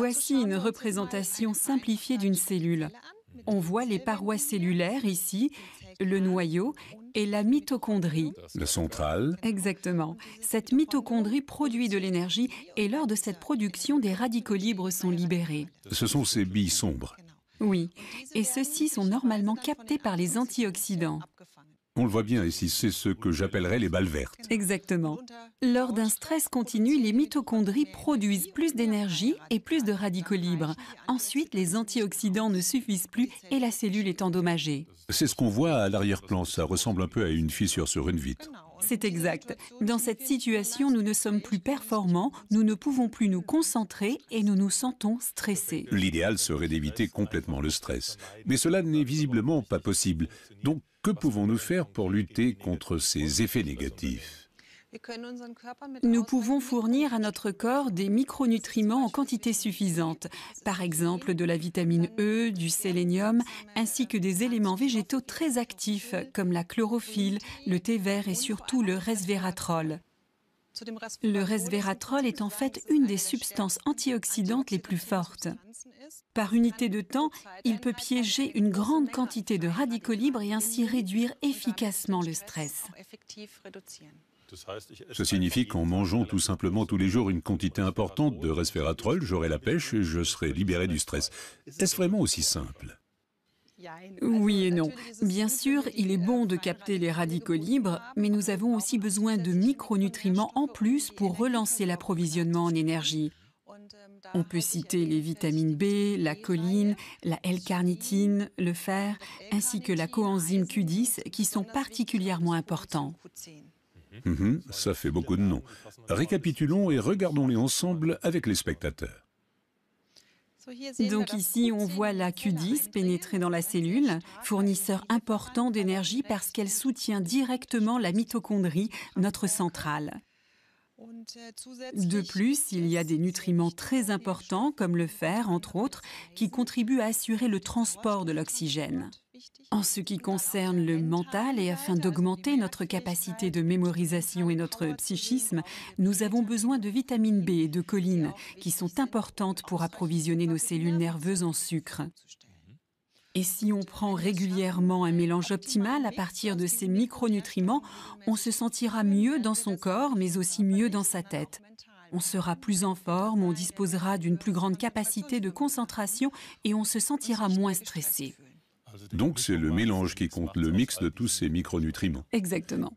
Voici une représentation simplifiée d'une cellule. On voit les parois cellulaires ici, le noyau et la mitochondrie. Le central. Exactement. Cette mitochondrie produit de l'énergie et lors de cette production, des radicaux libres sont libérés. Ce sont ces billes sombres. Oui, et ceux-ci sont normalement captés par les antioxydants. On le voit bien ici, c'est ce que j'appellerais les balles vertes. Exactement. Lors d'un stress continu, les mitochondries produisent plus d'énergie et plus de radicaux libres. Ensuite, les antioxydants ne suffisent plus et la cellule est endommagée. C'est ce qu'on voit à l'arrière-plan, ça ressemble un peu à une fissure sur une vitre. C'est exact. Dans cette situation, nous ne sommes plus performants, nous ne pouvons plus nous concentrer et nous nous sentons stressés. L'idéal serait d'éviter complètement le stress. Mais cela n'est visiblement pas possible. Donc, que pouvons-nous faire pour lutter contre ces effets négatifs ? Nous pouvons fournir à notre corps des micronutriments en quantité suffisante, par exemple de la vitamine E, du sélénium, ainsi que des éléments végétaux très actifs comme la chlorophylle, le thé vert et surtout le resveratrol. Le resveratrol est en fait une des substances antioxydantes les plus fortes. Par unité de temps, il peut piéger une grande quantité de radicaux libres et ainsi réduire efficacement le stress. Ça signifie qu'en mangeant tout simplement tous les jours une quantité importante de resveratrol, j'aurai la pêche et je serai libéré du stress. Est-ce vraiment aussi simple ? Oui et non. Bien sûr, il est bon de capter les radicaux libres, mais nous avons aussi besoin de micronutriments en plus pour relancer l'approvisionnement en énergie. On peut citer les vitamines B, la choline, la L-carnitine, le fer, ainsi que la coenzyme Q10 qui sont particulièrement importants. Ça fait beaucoup de noms. Récapitulons et regardons-les ensemble avec les spectateurs. Donc ici, on voit la Q10 pénétrer dans la cellule, fournisseur important d'énergie parce qu'elle soutient directement la mitochondrie, notre centrale. De plus, il y a des nutriments très importants, comme le fer, entre autres, qui contribuent à assurer le transport de l'oxygène. En ce qui concerne le mental et afin d'augmenter notre capacité de mémorisation et notre psychisme, nous avons besoin de vitamine B et de choline, qui sont importantes pour approvisionner nos cellules nerveuses en sucre. Et si on prend régulièrement un mélange optimal à partir de ces micronutriments, on se sentira mieux dans son corps, mais aussi mieux dans sa tête. On sera plus en forme, on disposera d'une plus grande capacité de concentration et on se sentira moins stressé. Donc c'est le mélange qui compte, le mix de tous ces micronutriments. Exactement.